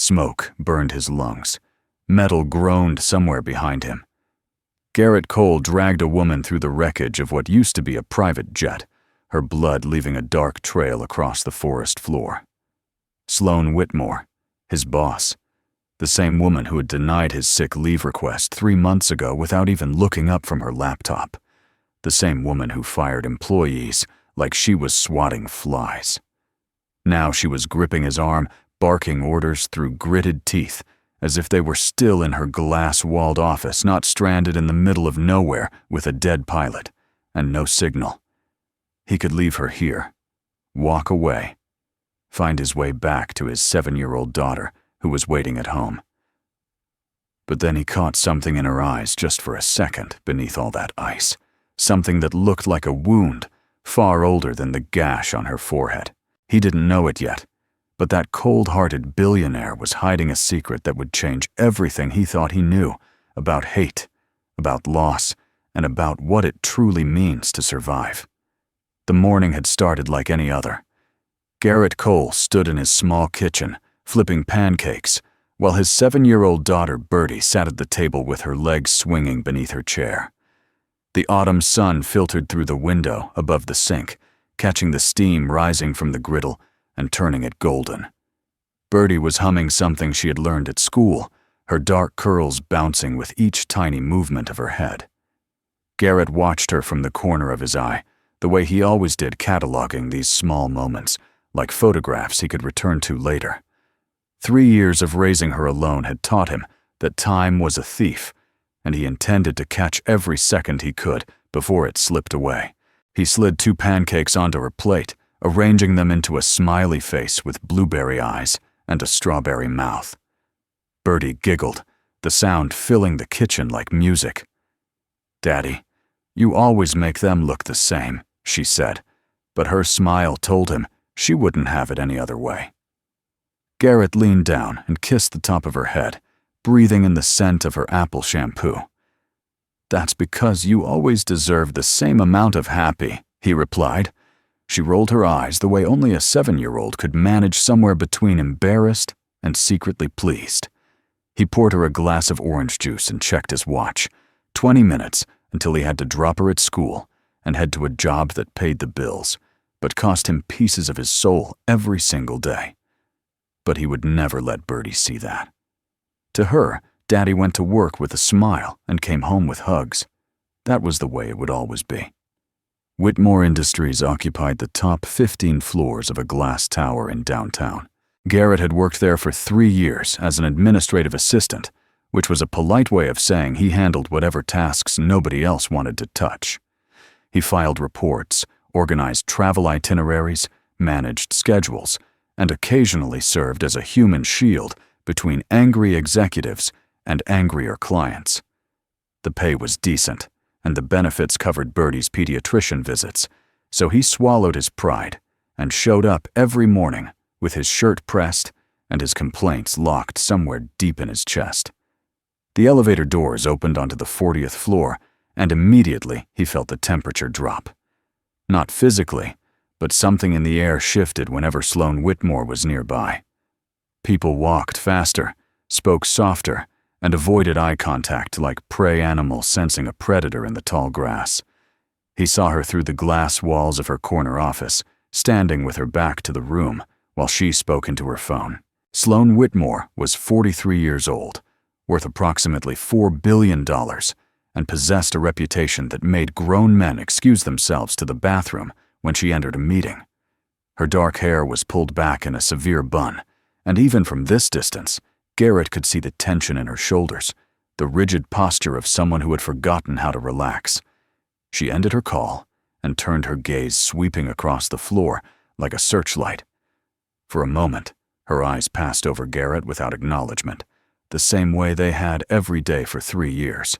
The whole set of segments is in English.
Smoke burned his lungs. Metal groaned somewhere behind him. Garrett Cole dragged a woman through the wreckage of what used to be a private jet, her blood leaving a dark trail across the forest floor. Sloane Whitmore, his boss, the same woman who had denied his sick leave request 3 months ago without even looking up from her laptop. The same woman who fired employees like she was swatting flies. Now she was gripping his arm, barking orders through gritted teeth, as if they were still in her glass-walled office, not stranded in the middle of nowhere with a dead pilot and no signal. He could leave her here, walk away, find his way back to his 7-year-old daughter who was waiting at home. But then he caught something in her eyes just for a second beneath all that ice, something that looked like a wound, far older than the gash on her forehead. He didn't know it yet, but that cold-hearted billionaire was hiding a secret that would change everything he thought he knew about hate, about loss, and about what it truly means to survive. The morning had started like any other. Garrett Cole stood in his small kitchen, flipping pancakes, while his 7-year-old daughter Birdie sat at the table with her legs swinging beneath her chair. The autumn sun filtered through the window above the sink, catching the steam rising from the griddle and turning it golden. Birdie was humming something she had learned at school, her dark curls bouncing with each tiny movement of her head. Garrett watched her from the corner of his eye, the way he always did, cataloging these small moments, like photographs he could return to later. 3 years of raising her alone had taught him that time was a thief, and he intended to catch every second he could before it slipped away. He slid 2 pancakes onto her plate, arranging them into a smiley face with blueberry eyes and a strawberry mouth. Birdie giggled, the sound filling the kitchen like music. "Daddy, you always make them look the same," she said, but her smile told him she wouldn't have it any other way. Garrett leaned down and kissed the top of her head, breathing in the scent of her apple shampoo. "That's because you always deserve the same amount of happy," he replied. She rolled her eyes the way only a 7-year-old could manage, somewhere between embarrassed and secretly pleased. He poured her a glass of orange juice and checked his watch. 20 minutes until he had to drop her at school and head to a job that paid the bills, but cost him pieces of his soul every single day. But he would never let Birdie see that. To her, Daddy went to work with a smile and came home with hugs. That was the way it would always be. Whitmore Industries occupied the top 15 floors of a glass tower in downtown. Garrett had worked there for 3 years as an administrative assistant, which was a polite way of saying he handled whatever tasks nobody else wanted to touch. He filed reports, organized travel itineraries, managed schedules, and occasionally served as a human shield between angry executives and angrier clients. The pay was decent, and the benefits covered Birdie's pediatrician visits, so he swallowed his pride and showed up every morning with his shirt pressed and his complaints locked somewhere deep in his chest. The elevator doors opened onto the 40th floor, and immediately he felt the temperature drop. Not physically, but something in the air shifted whenever Sloane Whitmore was nearby. People walked faster, spoke softer, and avoided eye contact like prey animals sensing a predator in the tall grass. He saw her through the glass walls of her corner office, standing with her back to the room while she spoke into her phone. Sloane Whitmore was 43 years old, worth approximately $4 billion, and possessed a reputation that made grown men excuse themselves to the bathroom when she entered a meeting. Her dark hair was pulled back in a severe bun, and even from this distance, Garrett could see the tension in her shoulders, the rigid posture of someone who had forgotten how to relax. She ended her call and turned her gaze sweeping across the floor like a searchlight. For a moment, her eyes passed over Garrett without acknowledgement, the same way they had every day for 3 years.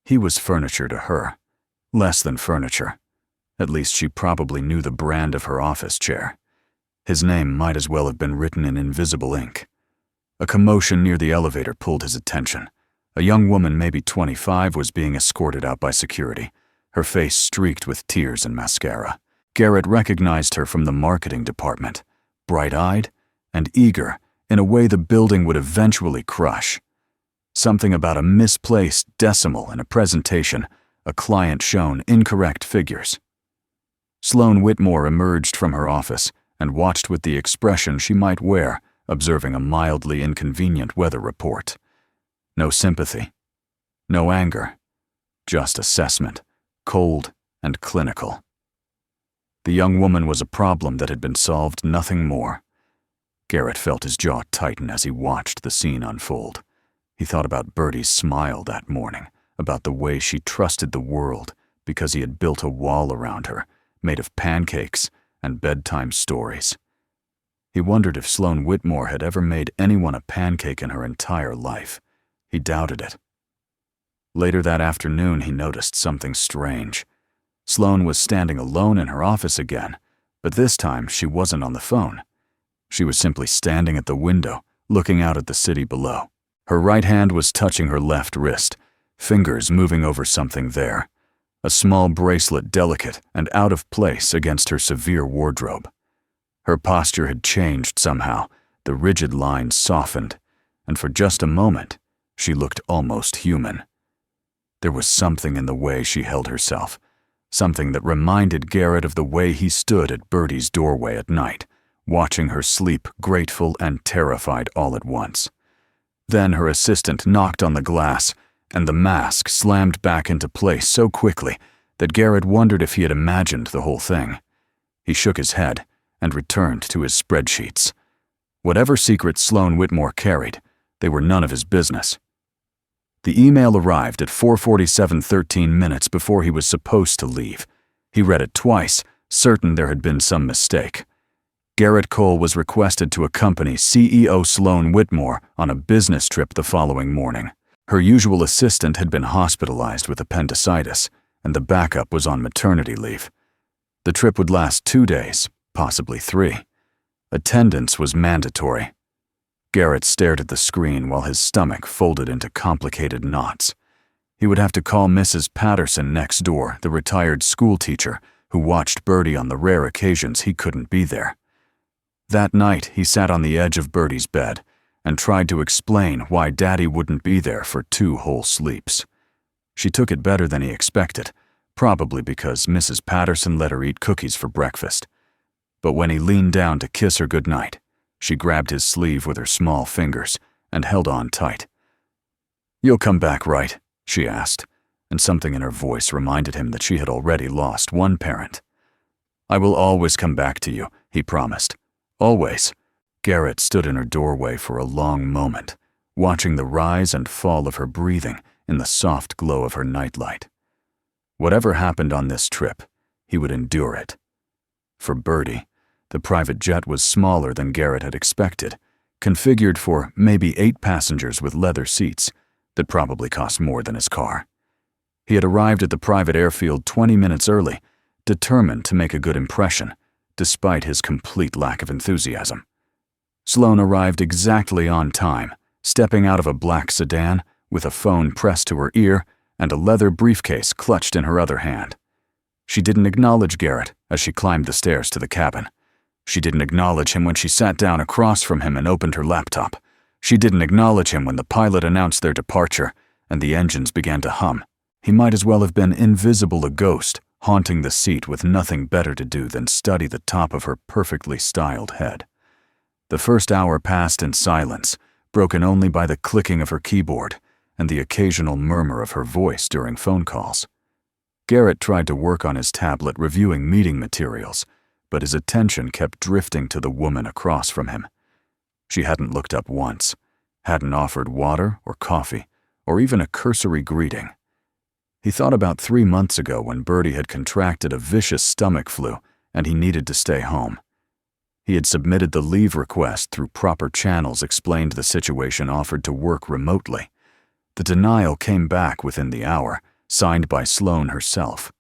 He was furniture to her, less than furniture. At least she probably knew the brand of her office chair. His name might as well have been written in invisible ink. A commotion near the elevator pulled his attention. A young woman, maybe 25, was being escorted out by security, her face streaked with tears and mascara. Garrett recognized her from the marketing department, bright-eyed and eager in a way the building would eventually crush. Something about a misplaced decimal in a presentation, a client shown incorrect figures. Sloane Whitmore emerged from her office and watched with the expression she might wear observing a mildly inconvenient weather report. No sympathy, no anger, just assessment, cold and clinical. The young woman was a problem that had been solved, nothing more. Garrett felt his jaw tighten as he watched the scene unfold. He thought about Bertie's smile that morning, about the way she trusted the world because he had built a wall around her, made of pancakes and bedtime stories. He wondered if Sloane Whitmore had ever made anyone a pancake in her entire life. He doubted it. Later that afternoon, he noticed something strange. Sloane was standing alone in her office again, but this time she wasn't on the phone. She was simply standing at the window, looking out at the city below. Her right hand was touching her left wrist, fingers moving over something there, a small bracelet delicate and out of place against her severe wardrobe. Her posture had changed somehow, the rigid lines softened, and for just a moment, she looked almost human. There was something in the way she held herself, something that reminded Garrett of the way he stood at Bertie's doorway at night, watching her sleep, grateful and terrified all at once. Then her assistant knocked on the glass, and the mask slammed back into place so quickly that Garrett wondered if he had imagined the whole thing. He shook his head and returned to his spreadsheets. Whatever secrets Sloane Whitmore carried, they were none of his business. The email arrived at 4:47 minutes before he was supposed to leave. He read it twice, certain there had been some mistake. Garrett Cole was requested to accompany CEO Sloane Whitmore on a business trip the following morning. Her usual assistant had been hospitalized with appendicitis, and the backup was on maternity leave. The trip would last 2 days, possibly 3. Attendance was mandatory. Garrett stared at the screen while his stomach folded into complicated knots. He would have to call Mrs. Patterson next door, the retired school teacher who watched Bertie on the rare occasions he couldn't be there. That night, he sat on the edge of Bertie's bed and tried to explain why Daddy wouldn't be there for 2 whole sleeps. She took it better than he expected, probably because Mrs. Patterson let her eat cookies for breakfast. But when he leaned down to kiss her goodnight, she grabbed his sleeve with her small fingers and held on tight. "You'll come back, right?" she asked, and something in her voice reminded him that she had already lost one parent. "I will always come back to you," he promised. "Always." Garrett stood in her doorway for a long moment, watching the rise and fall of her breathing in the soft glow of her nightlight. Whatever happened on this trip, he would endure it. For Bertie, the private jet was smaller than Garrett had expected, configured for maybe 8 passengers with leather seats that probably cost more than his car. He had arrived at the private airfield 20 minutes early, determined to make a good impression, despite his complete lack of enthusiasm. Sloane arrived exactly on time, stepping out of a black sedan with a phone pressed to her ear and a leather briefcase clutched in her other hand. She didn't acknowledge Garrett as she climbed the stairs to the cabin. She didn't acknowledge him when she sat down across from him and opened her laptop. She didn't acknowledge him when the pilot announced their departure and the engines began to hum. He might as well have been invisible, a ghost, haunting the seat with nothing better to do than study the top of her perfectly styled head. The first hour passed in silence, broken only by the clicking of her keyboard and the occasional murmur of her voice during phone calls. Garrett tried to work on his tablet reviewing meeting materials, but his attention kept drifting to the woman across from him. She hadn't looked up once, hadn't offered water or coffee, or even a cursory greeting. He thought about 3 months ago when Bertie had contracted a vicious stomach flu and he needed to stay home. He had submitted the leave request through proper channels, explained the situation, offered to work remotely. The denial came back within the hour, signed by Sloane herself.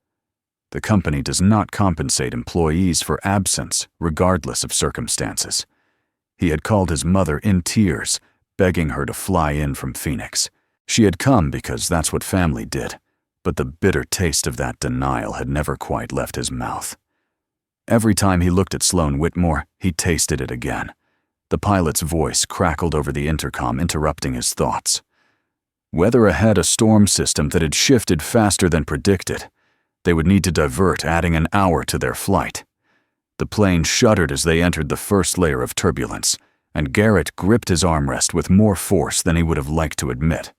The company does not compensate employees for absence, regardless of circumstances. He had called his mother in tears, begging her to fly in from Phoenix. She had come because that's what family did, but the bitter taste of that denial had never quite left his mouth. Every time he looked at Sloane Whitmore, he tasted it again. The pilot's voice crackled over the intercom, interrupting his thoughts. Weather ahead, a storm system that had shifted faster than predicted. They would need to divert, adding an hour to their flight. The plane shuddered as they entered the first layer of turbulence, and Garrett gripped his armrest with more force than he would have liked to admit.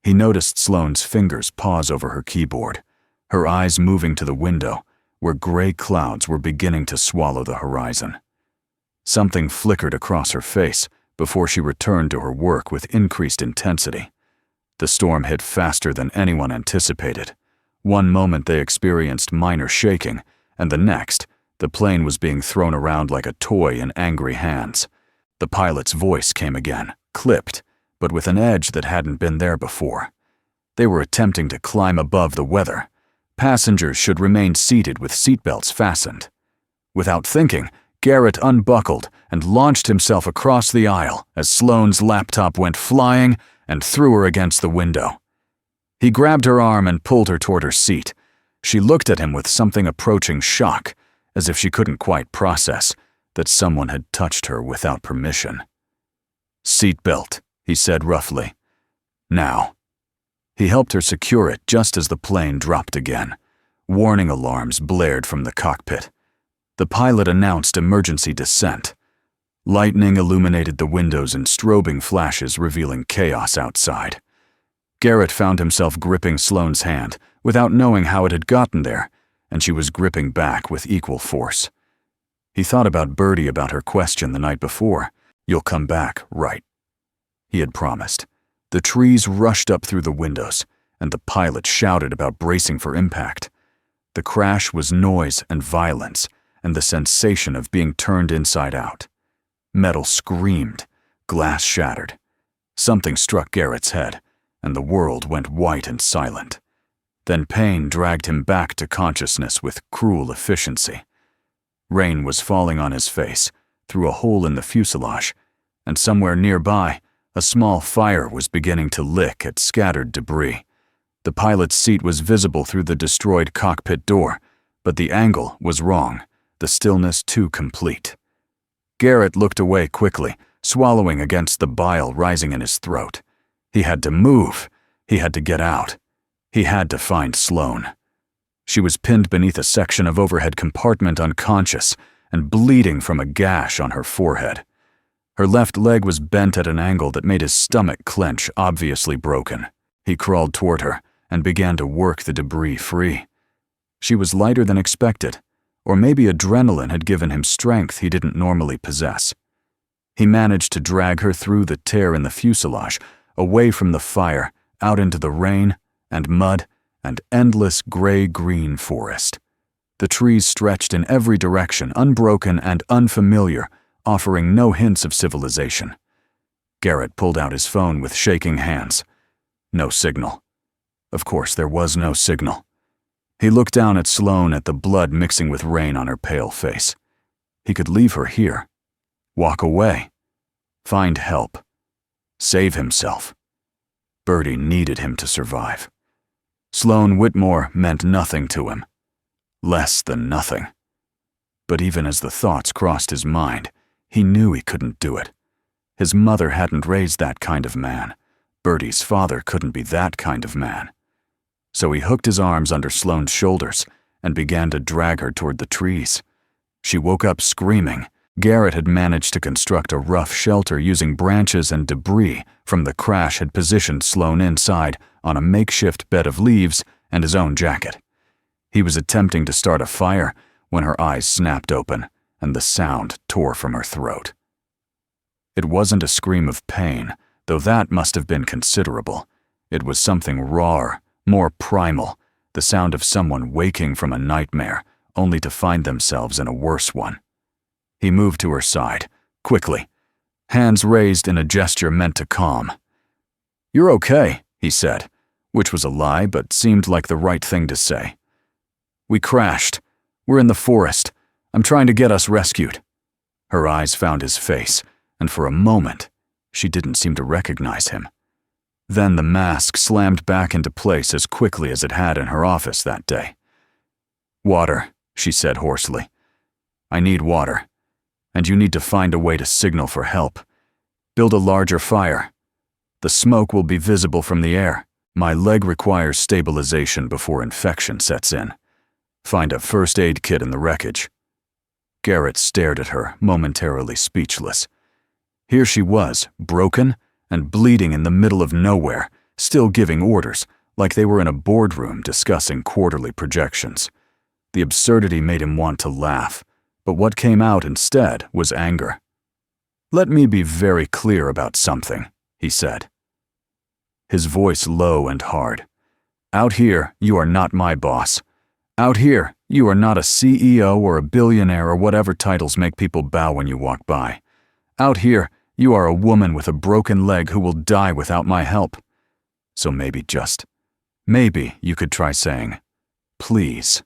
He noticed Sloane's fingers pause over her keyboard, her eyes moving to the window, where gray clouds were beginning to swallow the horizon. Something flickered across her face before she returned to her work with increased intensity. The storm hit faster than anyone anticipated. One moment they experienced minor shaking, and the next, the plane was being thrown around like a toy in angry hands. The pilot's voice came again, clipped, but with an edge that hadn't been there before. They were attempting to climb above the weather. Passengers should remain seated with seatbelts fastened. Without thinking, Garrett unbuckled and launched himself across the aisle as Sloane's laptop went flying and threw her against the window. He grabbed her arm and pulled her toward her seat. She looked at him with something approaching shock, as if she couldn't quite process that someone had touched her without permission. "Seatbelt," he said roughly. "Now." He helped her secure it just as the plane dropped again. Warning alarms blared from the cockpit. The pilot announced emergency descent. Lightning illuminated the windows in strobing flashes, revealing chaos outside. Garrett found himself gripping Sloane's hand without knowing how it had gotten there, and she was gripping back with equal force. He thought about Birdie, about her question the night before. "You'll come back, right?" He had promised. The trees rushed up through the windows, and the pilot shouted about bracing for impact. The crash was noise and violence, and the sensation of being turned inside out. Metal screamed, glass shattered. Something struck Garrett's head, and the world went white and silent. Then pain dragged him back to consciousness with cruel efficiency. Rain was falling on his face, through a hole in the fuselage, and somewhere nearby, a small fire was beginning to lick at scattered debris. The pilot's seat was visible through the destroyed cockpit door, but the angle was wrong, the stillness too complete. Garrett looked away quickly, swallowing against the bile rising in his throat. He had to move. He had to get out. He had to find Sloane. She was pinned beneath a section of overhead compartment, unconscious and bleeding from a gash on her forehead. Her left leg was bent at an angle that made his stomach clench, obviously broken. He crawled toward her and began to work the debris free. She was lighter than expected, or maybe adrenaline had given him strength he didn't normally possess. He managed to drag her through the tear in the fuselage, away from the fire, out into the rain and mud and endless gray-green forest. The trees stretched in every direction, unbroken and unfamiliar, offering no hints of civilization. Garrett pulled out his phone with shaking hands. No signal. Of course, there was no signal. He looked down at Sloane, at the blood mixing with rain on her pale face. He could leave her here. Walk away. Find help. Save himself. Birdie needed him to survive. Sloane Whitmore meant nothing to him. Less than nothing. But even as the thoughts crossed his mind, he knew he couldn't do it. His mother hadn't raised that kind of man. Birdie's father couldn't be that kind of man. So he hooked his arms under Sloane's shoulders and began to drag her toward the trees. She woke up screaming. Garrett had managed to construct a rough shelter using branches and debris from the crash, had positioned Sloane inside on a makeshift bed of leaves and his own jacket. He was attempting to start a fire when her eyes snapped open and the sound tore from her throat. It wasn't a scream of pain, though that must have been considerable. It was something rawer, more primal, the sound of someone waking from a nightmare, only to find themselves in a worse one. He moved to her side, quickly, hands raised in a gesture meant to calm. "You're okay," he said, which was a lie but seemed like the right thing to say. "We crashed. We're in the forest. I'm trying to get us rescued." Her eyes found his face, and for a moment, she didn't seem to recognize him. Then the mask slammed back into place as quickly as it had in her office that day. "Water," she said hoarsely. "I need water." and you need to find a way to signal for help. Build a larger fire. The smoke will be visible from the air. My leg requires stabilization before infection sets in. Find a first aid kit in the wreckage." Garrett stared at her, momentarily speechless. Here she was, broken and bleeding in the middle of nowhere, still giving orders, like they were in a boardroom discussing quarterly projections. The absurdity made him want to laugh, but what came out instead was anger. "Let me be very clear about something," he said. His voice low and hard. "Out here, you are not my boss. Out here, you are not a CEO or a billionaire or whatever titles make people bow when you walk by. Out here, you are a woman with a broken leg who will die without my help. So maybe you could try saying, 'Please.'"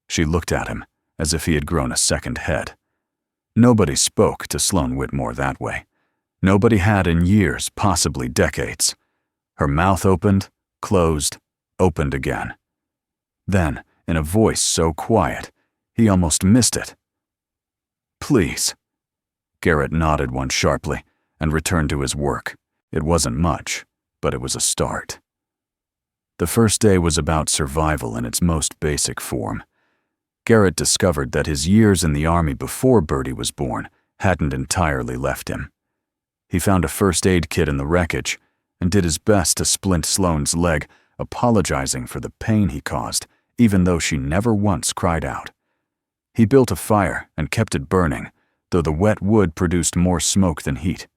She looked at him, as if he had grown a second head. Nobody spoke to Sloane Whitmore that way. Nobody had in years, possibly decades. Her mouth opened, closed, opened again. Then, in a voice so quiet, he almost missed it. "Please." Garrett nodded once sharply and returned to his work. It wasn't much, but it was a start. The first day was about survival in its most basic form. Garrett discovered that his years in the army before Birdie was born hadn't entirely left him. He found a first aid kit in the wreckage and did his best to splint Sloane's leg, apologizing for the pain he caused, even though she never once cried out. He built a fire and kept it burning, though the wet wood produced more smoke than heat.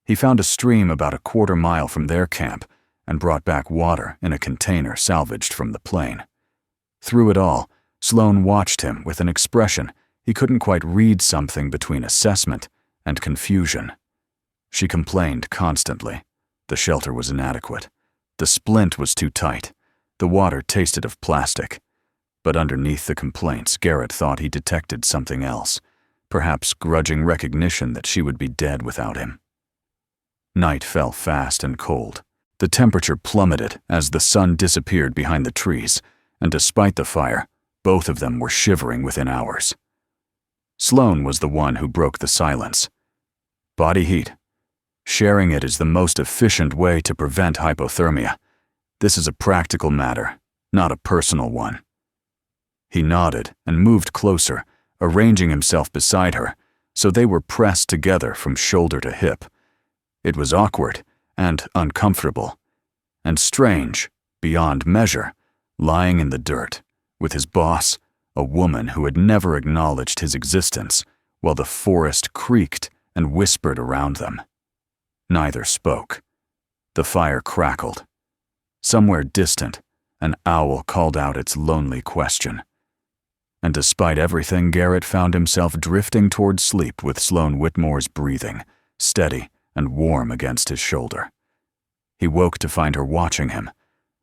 He found a stream about a quarter-mile from their camp and brought back water in a container salvaged from the plane. Through it all, Sloane watched him with an expression he couldn't quite read, something between assessment and confusion. She complained constantly. The shelter was inadequate. The splint was too tight. The water tasted of plastic. But underneath the complaints, Garrett thought he detected something else, perhaps grudging recognition that she would be dead without him. Night fell fast and cold. The temperature plummeted as the sun disappeared behind the trees, and despite the fire, both of them were shivering within hours. Sloane was the one who broke the silence. "Body heat. Sharing it is the most efficient way to prevent hypothermia. This is a practical matter, not a personal one." He nodded and moved closer, arranging himself beside her, so they were pressed together from shoulder to hip. It was awkward and uncomfortable, and strange, beyond measure, lying in the dirt, with his boss, a woman who had never acknowledged his existence, while the forest creaked and whispered around them. Neither spoke. The fire crackled. Somewhere distant, an owl called out its lonely question. And despite everything, Garrett found himself drifting toward sleep with Sloane Whitmore's breathing, steady and warm against his shoulder. He woke to find her watching him.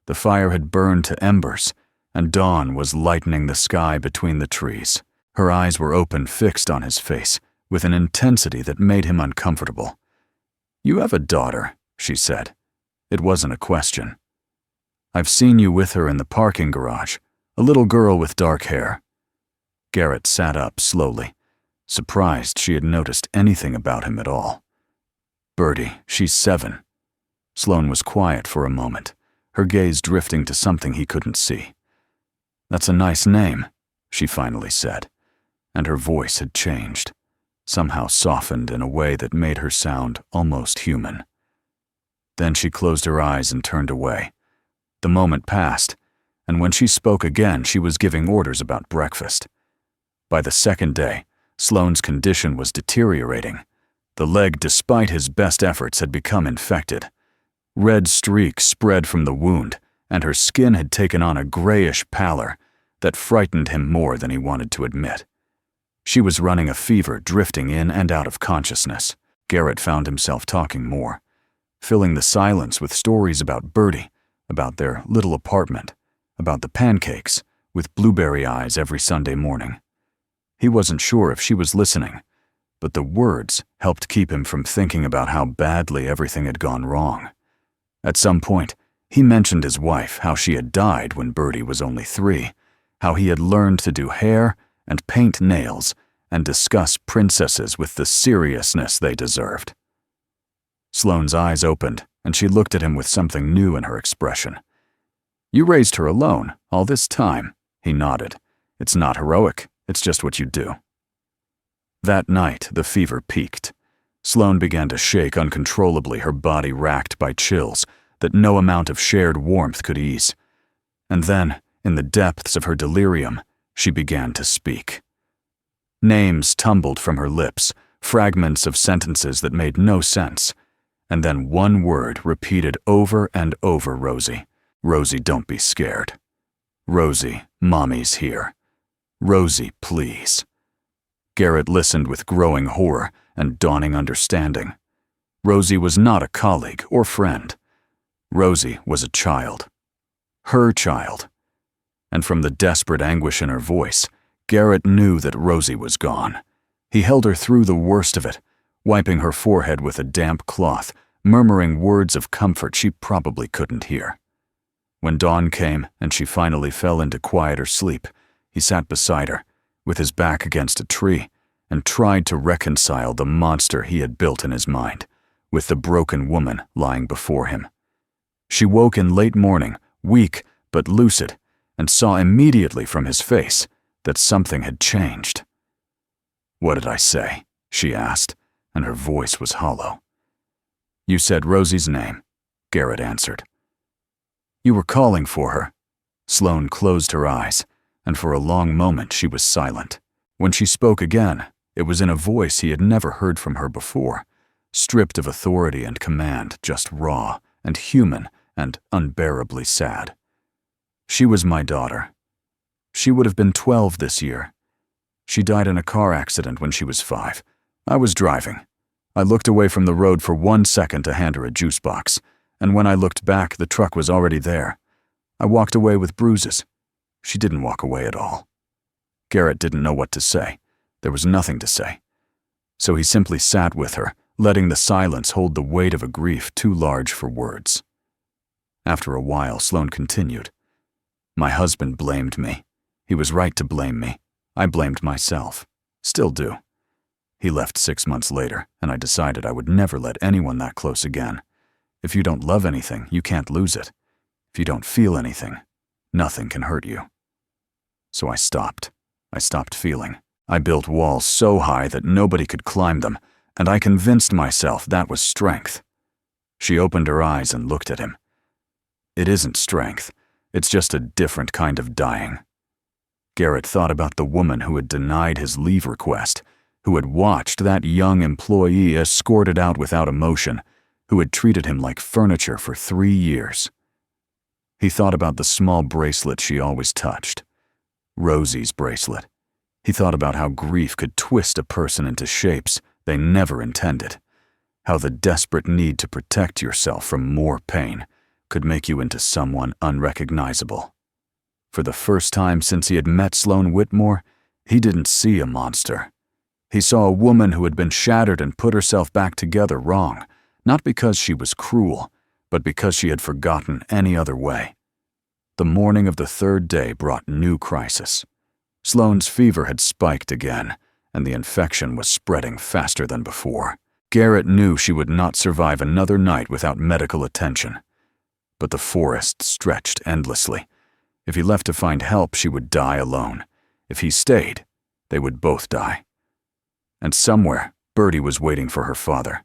The fire had burned to embers, and dawn was lightening the sky between the trees. Her eyes were open, fixed on his face, with an intensity that made him uncomfortable. "You have a daughter," she said. It wasn't a question. "I've seen you with her in the parking garage, a little girl with dark hair." Garrett sat up slowly, surprised she had noticed anything about him at all. "Birdie, she's 7. Sloane was quiet for a moment, her gaze drifting to something he couldn't see. "That's a nice name," she finally said, and her voice had changed, somehow softened in a way that made her sound almost human. Then she closed her eyes and turned away. The moment passed, and when she spoke again, she was giving orders about breakfast. By the second day, Sloane's condition was deteriorating. The leg, despite his best efforts, had become infected. Red streaks spread from the wound, and her skin had taken on a grayish pallor that frightened him more than he wanted to admit. She was running a fever, drifting in and out of consciousness. Garrett found himself talking more, filling the silence with stories about Birdie, about their little apartment, about the pancakes, with blueberry eyes every Sunday morning. He wasn't sure if she was listening, but the words helped keep him from thinking about how badly everything had gone wrong. At some point, he mentioned his wife, how she had died when Birdie was only 3, how he had learned to do hair and paint nails, and discuss princesses with the seriousness they deserved. Sloane's eyes opened, and she looked at him with something new in her expression. "You raised her alone, all this time," he nodded. "It's not heroic, it's just what you do." That night, the fever peaked. Sloane began to shake uncontrollably, her body racked by chills that no amount of shared warmth could ease. And then, in the depths of her delirium, she began to speak. Names tumbled from her lips, fragments of sentences that made no sense. And then one word repeated over and over, "Rosie. Rosie, don't be scared. Rosie, Mommy's here. Rosie, please." Garrett listened with growing horror and dawning understanding. Rosie was not a colleague or friend. Rosie was a child. Her child. And from the desperate anguish in her voice, Garrett knew that Rosie was gone. He held her through the worst of it, wiping her forehead with a damp cloth, murmuring words of comfort she probably couldn't hear. When dawn came and she finally fell into quieter sleep, he sat beside her, with his back against a tree, and tried to reconcile the monster he had built in his mind with the broken woman lying before him. She woke in late morning, weak but lucid, and saw immediately from his face that something had changed. "What did I say?" she asked, and her voice was hollow. "You said Rosie's name," Garrett answered. "You were calling for her." Sloane closed her eyes, and for a long moment she was silent. When she spoke again, it was in a voice he had never heard from her before, stripped of authority and command, just raw and human and unbearably sad. "She was my daughter. She would have been 12 this year. She died in a car accident when she was 5. I was driving. I looked away from the road for 1 second to hand her a juice box, and when I looked back, the truck was already there. I walked away with bruises. She didn't walk away at all." Garrett didn't know what to say. There was nothing to say. So he simply sat with her, letting the silence hold the weight of a grief too large for words. After a while, Sloane continued. "My husband blamed me. He was right to blame me. I blamed myself. Still do. He left 6 months later, and I decided I would never let anyone that close again. If you don't love anything, you can't lose it. If you don't feel anything, nothing can hurt you. So I stopped. I stopped feeling. I built walls so high that nobody could climb them, and I convinced myself that was strength." She opened her eyes and looked at him. "It isn't strength. It's just a different kind of dying." Garrett thought about the woman who had denied his leave request, who had watched that young employee escorted out without emotion, who had treated him like furniture for 3 years. He thought about the small bracelet she always touched. Rosie's bracelet. He thought about how grief could twist a person into shapes they never intended, how the desperate need to protect yourself from more pain could make you into someone unrecognizable. For the first time since he had met Sloane Whitmore, he didn't see a monster. He saw a woman who had been shattered and put herself back together wrong, not because she was cruel, but because she had forgotten any other way. The morning of the 3rd day brought new crisis. Sloane's fever had spiked again, and the infection was spreading faster than before. Garrett knew she would not survive another night without medical attention. But the forest stretched endlessly. If he left to find help, she would die alone. If he stayed, they would both die. And somewhere, Bertie was waiting for her father.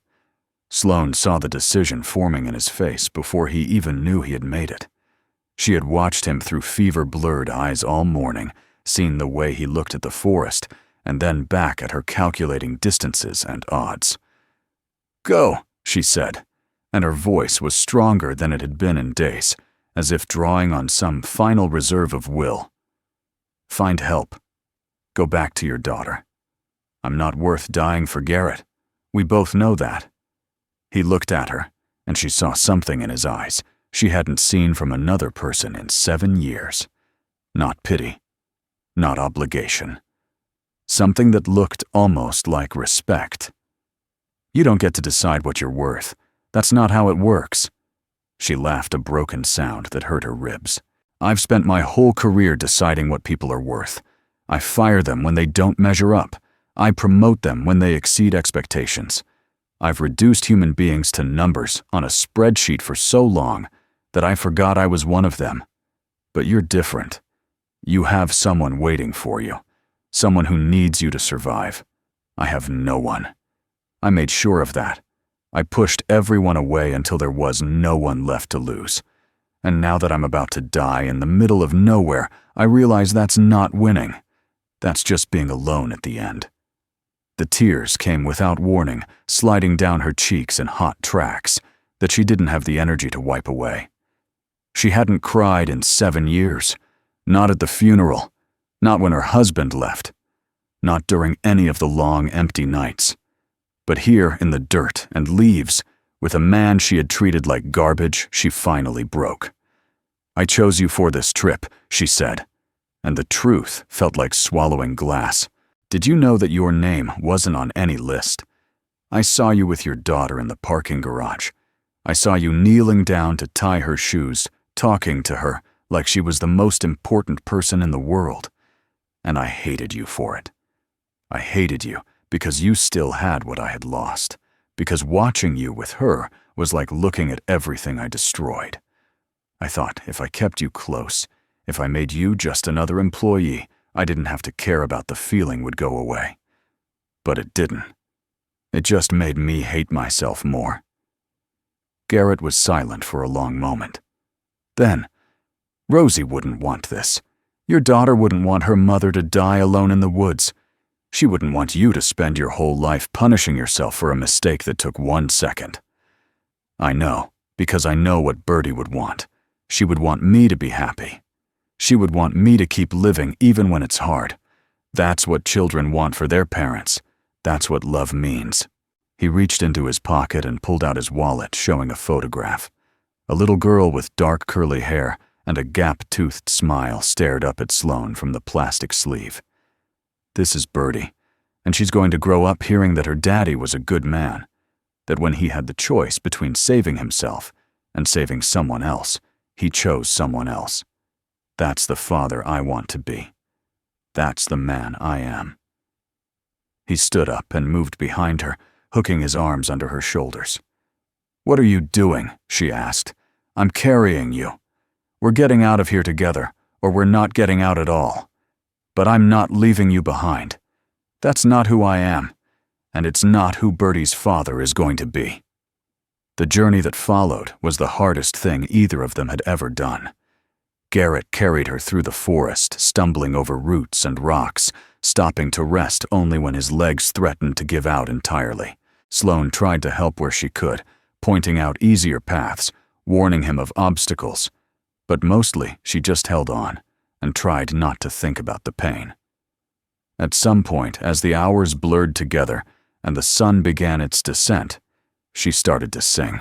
Sloane saw the decision forming in his face before he even knew he had made it. She had watched him through fever-blurred eyes all morning, seen the way he looked at the forest, and then back at her calculating distances and odds. "Go," she said, and her voice was stronger than it had been in days, as if drawing on some final reserve of will. "Find help. Go back to your daughter. I'm not worth dying for Garrett. We both know that." He looked at her, and she saw something in his eyes she hadn't seen from another person in 7 years. Not pity. Not obligation. Something that looked almost like respect. "You don't get to decide what you're worth. That's not how it works." She laughed a broken sound that hurt her ribs. "I've spent my whole career deciding what people are worth. I fire them when they don't measure up. I promote them when they exceed expectations. I've reduced human beings to numbers on a spreadsheet for so long that I forgot I was one of them. But you're different. You have someone waiting for you, someone who needs you to survive. I have no one. I made sure of that. I pushed everyone away until there was no one left to lose. And now that I'm about to die in the middle of nowhere, I realize that's not winning. That's just being alone at the end. The tears came without warning, sliding down her cheeks in hot tracks that she didn't have the energy to wipe away. She hadn't cried in 7 years. Not at the funeral. Not when her husband left. Not during any of the long, empty nights. But here in the dirt and leaves, with a man she had treated like garbage, she finally broke. "I chose you for this trip," she said, and the truth felt like swallowing glass. "Did you know that your name wasn't on any list? I saw you with your daughter in the parking garage. I saw you kneeling down to tie her shoes, talking to her like she was the most important person in the world. And I hated you for it. I hated you because you still had what I had lost, because watching you with her was like looking at everything I destroyed. I thought if I kept you close, if I made you just another employee, I didn't have to care about the feeling would go away. But it didn't. It just made me hate myself more." Garrett was silent for a long moment. Then, "Rosie wouldn't want this. Your daughter wouldn't want her mother to die alone in the woods. She wouldn't want you to spend your whole life punishing yourself for a mistake that took 1 second. I know, because I know what Birdie would want. She would want me to be happy. She would want me to keep living even when it's hard. That's what children want for their parents. That's what love means." He reached into his pocket and pulled out his wallet, showing a photograph. A little girl with dark curly hair and a gap-toothed smile stared up at Sloane from the plastic sleeve. "This is Birdie, and she's going to grow up hearing that her daddy was a good man, that when he had the choice between saving himself and saving someone else, he chose someone else. That's the father I want to be. That's the man I am." He stood up and moved behind her, hooking his arms under her shoulders. "What are you doing?" she asked. "I'm carrying you. We're getting out of here together, or we're not getting out at all. But I'm not leaving you behind. That's not who I am, and it's not who Birdie's father is going to be." The journey that followed was the hardest thing either of them had ever done. Garrett carried her through the forest, stumbling over roots and rocks, stopping to rest only when his legs threatened to give out entirely. Sloane tried to help where she could, pointing out easier paths, warning him of obstacles. But mostly she just held on and tried not to think about the pain. At some point, as the hours blurred together and the sun began its descent, she started to sing.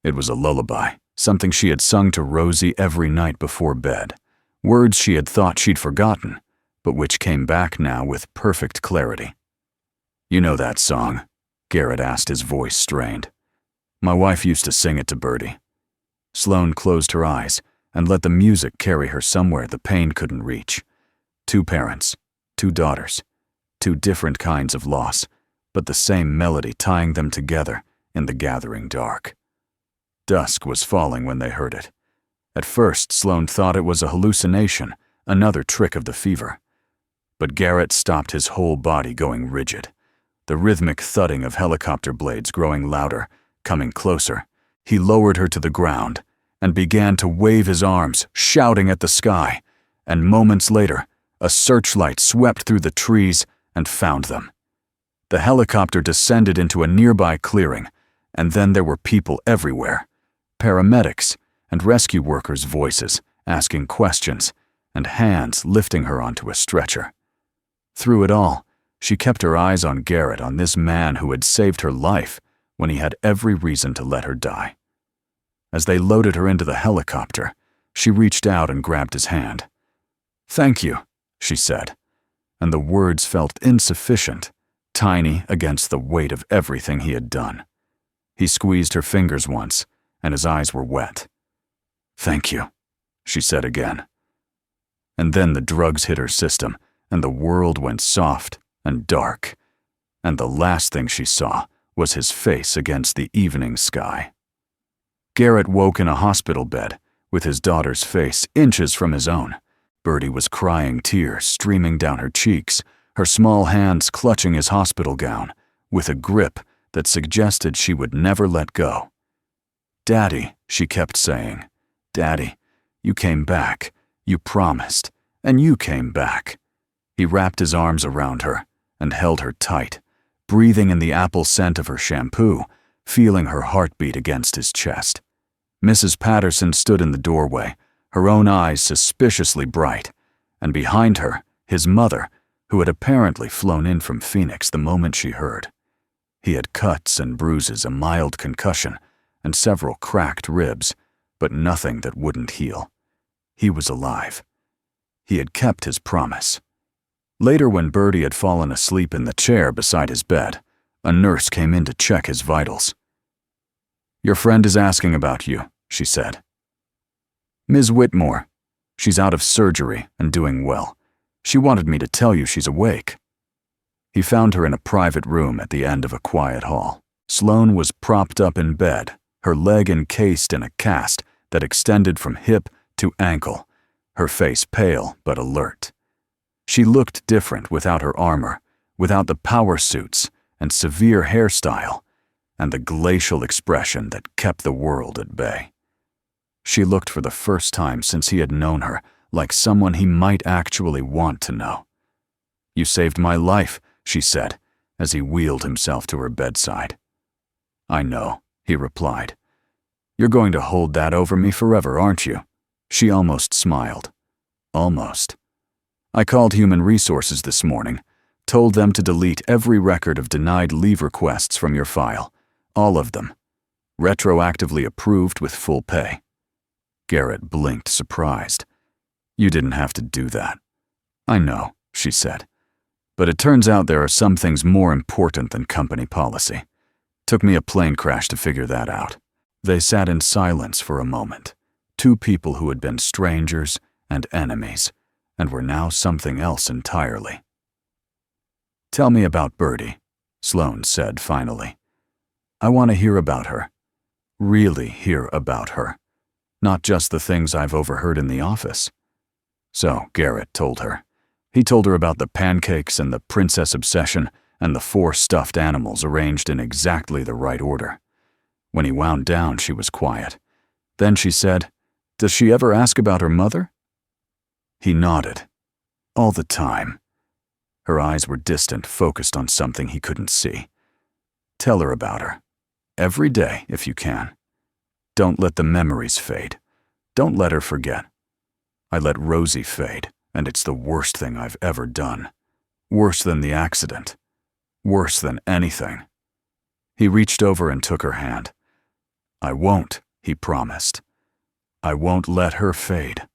It was a lullaby, something she had sung to Rosie every night before bed, words she had thought she'd forgotten, but which came back now with perfect clarity. "You know that song?" Garrett asked, his voice strained. "My wife used to sing it to Birdie." Sloane closed her eyes and let the music carry her somewhere the pain couldn't reach. 2 parents, 2 daughters, 2 different kinds of loss, but the same melody tying them together in the gathering dark. Dusk was falling when they heard it. At first, Sloane thought it was a hallucination, another trick of the fever. But Garrett stopped his whole body going rigid, the rhythmic thudding of helicopter blades growing louder, coming closer. He lowered her to the ground and began to wave his arms, shouting at the sky, and moments later, a searchlight swept through the trees and found them. The helicopter descended into a nearby clearing, and then there were people everywhere. Paramedics and rescue workers' voices asking questions, and hands lifting her onto a stretcher. Through it all, she kept her eyes on Garrett, on this man who had saved her life when he had every reason to let her die. As they loaded her into the helicopter, she reached out and grabbed his hand. "Thank you," she said, and the words felt insufficient, tiny against the weight of everything he had done. He squeezed her fingers once, and his eyes were wet. "Thank you," she said again. And then the drugs hit her system, and the world went soft and dark, and the last thing she saw was his face against the evening sky. Garrett woke in a hospital bed, with his daughter's face inches from his own. Birdie was crying, tears streaming down her cheeks, her small hands clutching his hospital gown, with a grip that suggested she would never let go. "Daddy," she kept saying, "Daddy, you came back, you promised, and you came back." He wrapped his arms around her and held her tight, breathing in the apple scent of her shampoo, feeling her heartbeat against his chest. Mrs. Patterson stood in the doorway, her own eyes suspiciously bright, and behind her, his mother, who had apparently flown in from Phoenix the moment she heard. He had cuts and bruises, a mild concussion, and several cracked ribs, but nothing that wouldn't heal. He was alive. He had kept his promise. Later, when Birdie had fallen asleep in the chair beside his bed, a nurse came in to check his vitals. "Your friend is asking about you," she said. "Ms. Whitmore. She's out of surgery and doing well. She wanted me to tell you she's awake." He found her in a private room at the end of a quiet hall. Sloane was propped up in bed, her leg encased in a cast that extended from hip to ankle, her face pale but alert. She looked different without her armor, without the power suits and severe hairstyle, and the glacial expression that kept the world at bay. She looked for the first time since he had known her like someone he might actually want to know. "You saved my life," she said, as he wheeled himself to her bedside. "I know," he replied. "You're going to hold that over me forever, aren't you?" She almost smiled. "Almost. I called Human Resources this morning, told them to delete every record of denied leave requests from your file, all of them, retroactively approved with full pay." Garrett blinked, surprised. "You didn't have to do that." "I know," she said. "But it turns out there are some things more important than company policy. Took me a plane crash to figure that out." They sat in silence for a moment, two people who had been strangers and enemies, and were now something else entirely. "Tell me about Birdie," Sloane said finally. "I want to hear about her. Really hear about her. Not just the things I've overheard in the office." So Garrett told her. He told her about the pancakes and the princess obsession and the 4 stuffed animals arranged in exactly the right order. When he wound down, she was quiet. Then she said, "Does she ever ask about her mother?" He nodded. "All the time." Her eyes were distant, focused on something he couldn't see. "Tell her about her. Every day, if you can. Don't let the memories fade. Don't let her forget. I let Rosie fade, and it's the worst thing I've ever done. Worse than the accident. Worse than anything." He reached over and took her hand. "I won't," he promised. "I won't let her fade."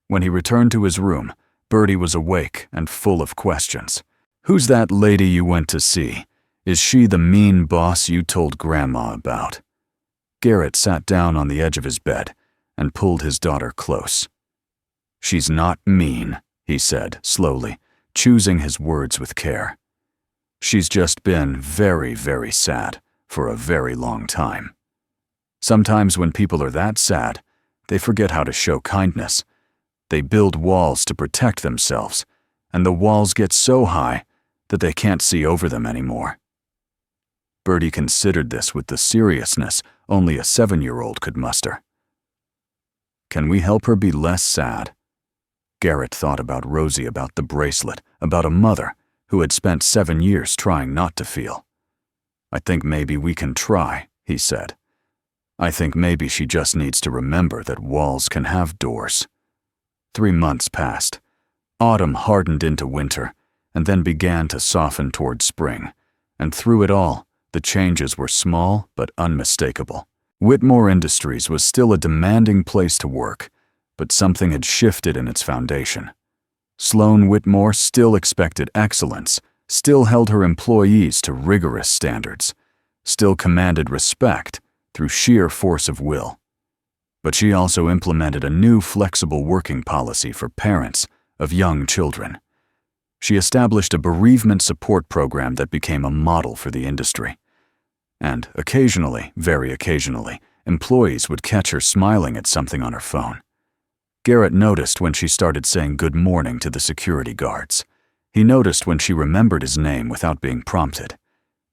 When he returned to his room, Birdie was awake and full of questions. "Who's that lady you went to see? Is she the mean boss you told Grandma about?" Garrett sat down on the edge of his bed and pulled his daughter close. "She's not mean," he said slowly, choosing his words with care. "She's just been very, very sad for a very long time. Sometimes when people are that sad, they forget how to show kindness. They build walls to protect themselves, and the walls get so high that they can't see over them anymore." Birdie considered this with the seriousness only a 7-year-old could muster. "Can we help her be less sad?" Garrett thought about Rosie, about the bracelet, about a mother who had spent 7 years trying not to feel. "I think maybe we can try," he said. "I think maybe she just needs to remember that walls can have doors." 3 months passed. Autumn hardened into winter, and then began to soften toward spring, and through it all, the changes were small but unmistakable. Whitmore Industries was still a demanding place to work, but something had shifted in its foundation. Sloane Whitmore still expected excellence, still held her employees to rigorous standards, still commanded respect through sheer force of will. But she also implemented a new flexible working policy for parents of young children. She established a bereavement support program that became a model for the industry. And occasionally, very occasionally, employees would catch her smiling at something on her phone. Garrett noticed when she started saying good morning to the security guards. He noticed when she remembered his name without being prompted.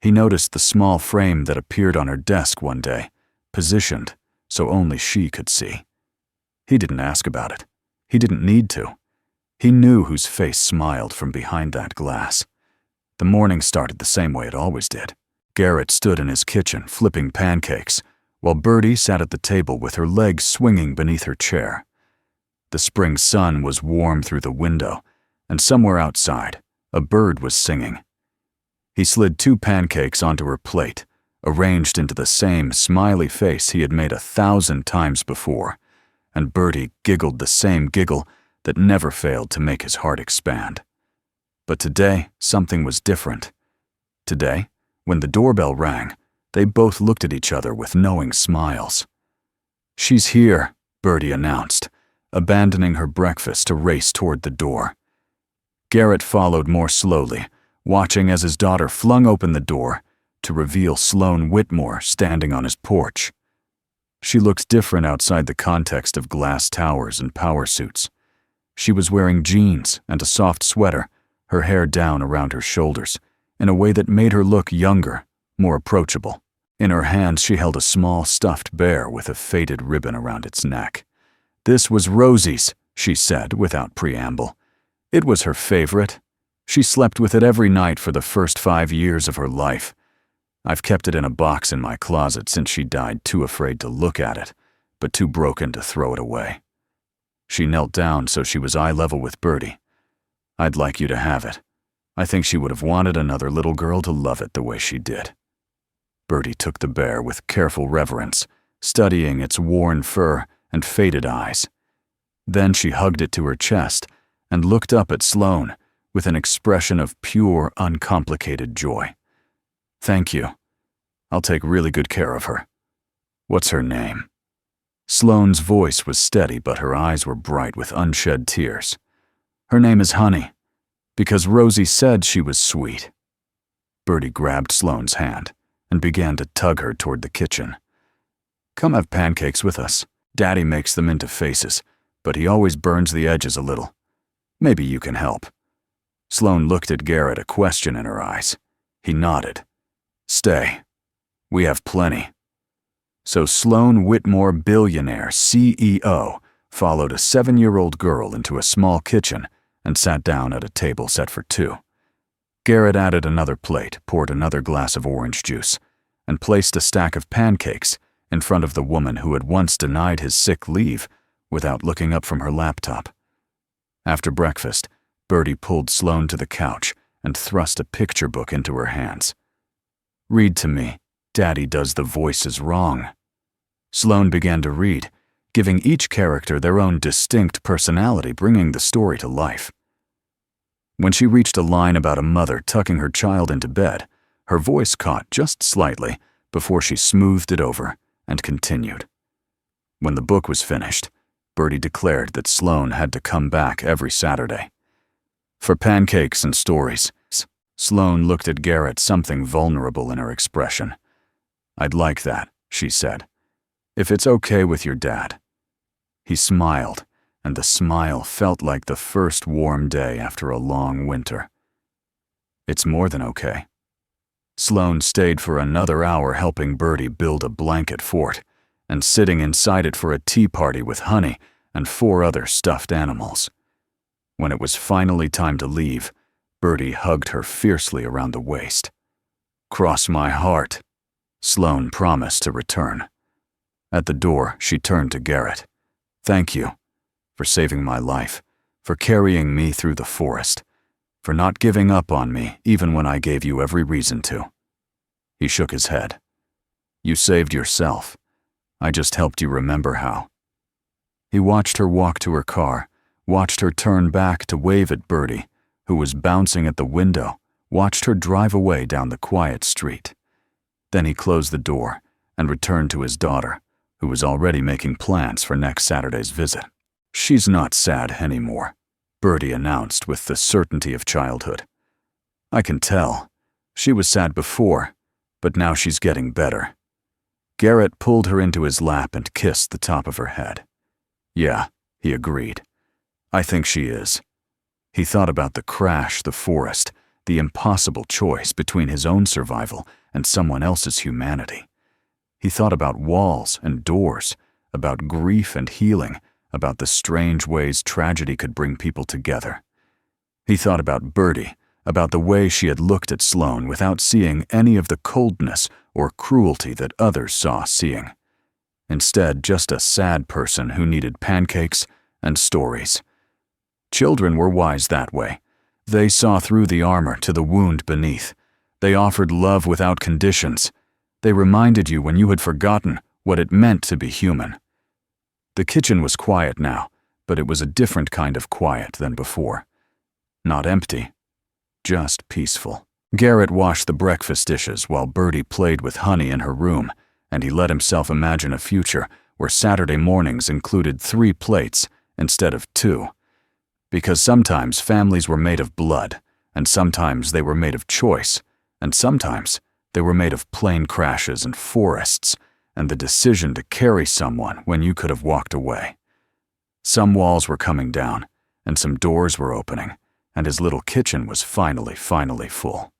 He noticed the small frame that appeared on her desk one day, positioned so only she could see. He didn't ask about it. He didn't need to. He knew whose face smiled from behind that glass. The morning started the same way it always did. Garrett stood in his kitchen flipping pancakes, while Birdie sat at the table with her legs swinging beneath her chair. The spring sun was warm through the window, and somewhere outside, a bird was singing. He slid 2 pancakes onto her plate, arranged into the same smiley face he had made 1,000 times before, and Birdie giggled the same giggle that never failed to make his heart expand. But today, something was different. Today, when the doorbell rang, they both looked at each other with knowing smiles. "She's here," Birdie announced, abandoning her breakfast to race toward the door. Garrett followed more slowly, watching as his daughter flung open the door to reveal Sloane Whitmore standing on his porch. She looked different outside the context of glass towers and power suits. She was wearing jeans and a soft sweater, her hair down around her shoulders, in a way that made her look younger, more approachable. In her hands she held a small stuffed bear with a faded ribbon around its neck. "This was Rosie's," she said without preamble. It was her favorite. She slept with it every night for the first 5 years of her life. I've kept it in a box in my closet since she died, too afraid to look at it, but too broken to throw it away. She knelt down so she was eye level with Birdie. "I'd like you to have it. I think she would have wanted another little girl to love it the way she did." Birdie took the bear with careful reverence, studying its worn fur and faded eyes. Then she hugged it to her chest and looked up at Sloane with an expression of pure, uncomplicated joy. "Thank you. I'll take really good care of her. What's her name?" Sloane's voice was steady, but her eyes were bright with unshed tears. "Her name is Honey, because Rosie said she was sweet." Birdie grabbed Sloane's hand and began to tug her toward the kitchen. "Come have pancakes with us. Daddy makes them into faces, but he always burns the edges a little. Maybe you can help." Sloane looked at Garrett, a question in her eyes. He nodded. "Stay. We have plenty." So Sloane Whitmore, billionaire, CEO, followed a 7-year-old girl into a small kitchen and sat down at a table set for 2. Garrett added another plate, poured another glass of orange juice, and placed a stack of pancakes in front of the woman who had once denied his sick leave without looking up from her laptop. After breakfast, Birdie pulled Sloane to the couch and thrust a picture book into her hands. "Read to me. Daddy does the voices wrong." Sloane began to read, giving each character their own distinct personality, bringing the story to life. When she reached a line about a mother tucking her child into bed, her voice caught just slightly before she smoothed it over and continued. When the book was finished, Birdie declared that Sloane had to come back every Saturday. For pancakes and stories, Sloane looked at Garrett, something vulnerable in her expression. "I'd like that," she said, "if it's okay with your dad." He smiled, and the smile felt like the first warm day after a long winter. "It's more than okay." Sloane stayed for another hour helping Birdie build a blanket fort and sitting inside it for a tea party with Honey and 4 other stuffed animals. When it was finally time to leave, Birdie hugged her fiercely around the waist. "Cross my heart," Sloane promised to return. At the door, she turned to Garrett. "Thank you for saving my life, for carrying me through the forest, for not giving up on me even when I gave you every reason to." He shook his head. "You saved yourself. I just helped you remember how." He watched her walk to her car, watched her turn back to wave at Birdie, who was bouncing at the window, watched her drive away down the quiet street. Then he closed the door and returned to his daughter, who was already making plans for next Saturday's visit. "She's not sad anymore," Bertie announced with the certainty of childhood. I can tell. She was sad before, but now she's getting better. Garrett pulled her into his lap and kissed the top of her head. Yeah, he agreed. I think she is. He thought about the crash, the forest, the impossible choice between his own survival and someone else's humanity. He thought about walls and doors, about grief and healing, about the strange ways tragedy could bring people together. He thought about Bertie, about the way she had looked at Sloane without seeing any of the coldness or cruelty that others saw seeing. Instead, just a sad person who needed pancakes and stories. Children were wise that way. They saw through the armor to the wound beneath. They offered love without conditions. They reminded you when you had forgotten what it meant to be human. The kitchen was quiet now, but it was a different kind of quiet than before. Not empty, just peaceful. Garrett washed the breakfast dishes while Bertie played with honey in her room, and he let himself imagine a future where Saturday mornings included 3 plates instead of 2. Because sometimes families were made of blood, and sometimes they were made of choice, and sometimes they were made of plane crashes and forests, and the decision to carry someone when you could have walked away. Some walls were coming down, and some doors were opening, and his little kitchen was finally full.